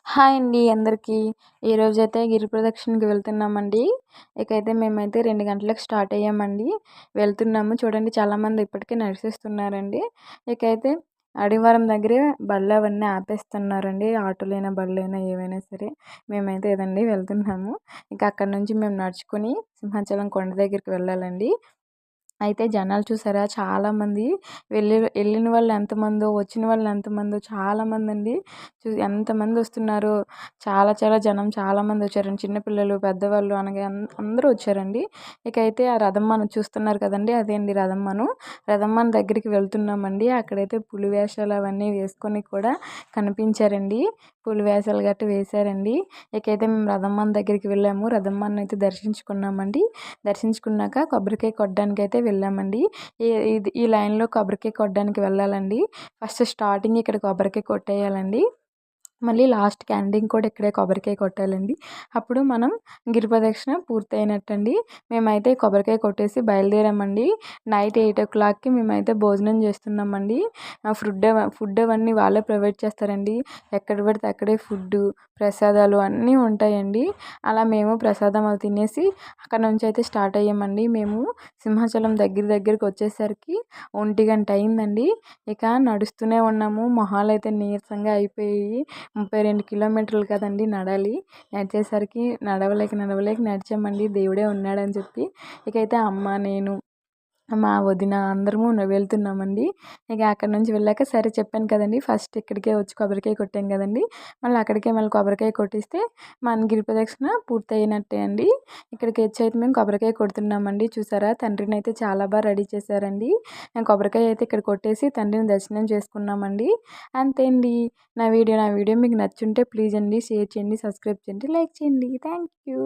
Hi అండి అందరికీ. ఈరోజైతే గిరి ప్రదక్షిణకి వెళ్తున్నామండి. ఇకైతే మేమైతే 2 గంటలకు స్టార్ట్ అయ్యామండి. వెళ్తున్నాము. చూడండి చాలామంది ఇప్పటికే నడిచేస్తున్నారండి. ఇకైతే అడివారం దగ్గరే బళ్ళవన్నీ ఆపేస్తున్నారండి. ఆటోలైనా, బళ్ళైనా ఏవైనా సరే. మేమైతే ఇదండి వెళ్తున్నాము. ఇంకా అక్కడి నుంచి మేము నడుచుకొని సింహాచలం కొండ దగ్గరికి వెళ్ళాలండి. అయితే జనాలు చూసారా చాలామంది వెళ్ళిన వాళ్ళు ఎంతమందో, వచ్చిన వాళ్ళు ఎంతమందో చాలామందండి. ఎంతమంది వస్తున్నారో. చాలా చాలా జనం చాలామంది వచ్చారండి. చిన్నపిల్లలు, పెద్దవాళ్ళు అనగా అందరూ వచ్చారండి. ఇకైతే ఆ రథమ్మను చూస్తున్నారు కదండి, అదే అండి రథమ్మను. రథమ్మను దగ్గరికి వెళ్తున్నామండి. అక్కడైతే పులి వేషాలు అవన్నీ వేసుకొని కూడా కనిపించారండి. పులి వేషాలు గట్రా వేశారండి. ఇకైతే మేము రథమ్మన్ దగ్గరికి వెళ్ళాము. రథమ్మని అయితే దర్శించుకున్నామండి. దర్శించుకున్నాక కొబ్బరికాయ కొట్టడానికి అయితే వెళ్ళామండి. ఈ లైన్లో కొబ్బరికాయ కొట్టడానికి వెళ్ళాలండి. ఫస్ట్ స్టార్టింగ్ ఇక్కడ కొబ్బరికాయ కొట్టేయాలండి. మళ్ళీ లాస్ట్కి ఎండింగ్ కూడా ఇక్కడే కొబ్బరికాయ కొట్టాలండి. అప్పుడు మనం గిరి ప్రదక్షిణ పూర్తయినట్టండి. మేమైతే కొబ్బరికాయ కొట్టేసి బయలుదేరామండి. నైట్ 8:00కి మేమైతే భోజనం చేస్తున్నామండి. ఫుడ్ అవన్నీ వాళ్ళే ప్రొవైడ్ చేస్తారండి. ఎక్కడ పడితే అక్కడే ఫుడ్డు, ప్రసాదాలు అన్నీ ఉంటాయండి. అలా మేము ప్రసాదం అవి తినేసి అక్కడ నుంచి అయితే స్టార్ట్ అయ్యామండి. మేము సింహాచలం దగ్గరికి వచ్చేసరికి 1 గంట అయిందండి. ఇక నడుస్తూనే ఉన్నాము. మొహాలు అయితే నీరసంగా అయిపోయి 32 కిలోమీటర్లు కదండి నడాలి. నడిచేసరికి నడవలేక నడిచామండి. దేవుడే ఉన్నాడని చెప్పి. ఇకైతే అమ్మ, నేను, మా వదిన అందరము వెళ్తున్నామండి. ఇక అక్కడి నుంచి వెళ్ళాక సరే చెప్పాను కదండి, ఫస్ట్ ఇక్కడికే వచ్చి కొబ్బరికాయ కొట్టాం కదండి, మళ్ళీ కొబ్బరికాయ కొట్టిస్తే మన గిరి ప్రదక్షిణ పూర్తయినట్టే అండి. ఇక్కడికి వచ్చి అయితే మేము కొబ్బరికాయ కొడుతున్నామండి. చూసారా తండ్రిని అయితే చాలా బాగా రెడీ చేశారండి. నేను కొబ్బరికాయ అయితే ఇక్కడ కొట్టేసి తండ్రిని దర్శనం చేసుకున్నామండి. అంతే అండి. నా వీడియో మీకు నచ్చుంటే ప్లీజ్ అండి షేర్ చేయండి, సబ్స్క్రైబ్ చేయండి, లైక్ చేయండి. Thank you.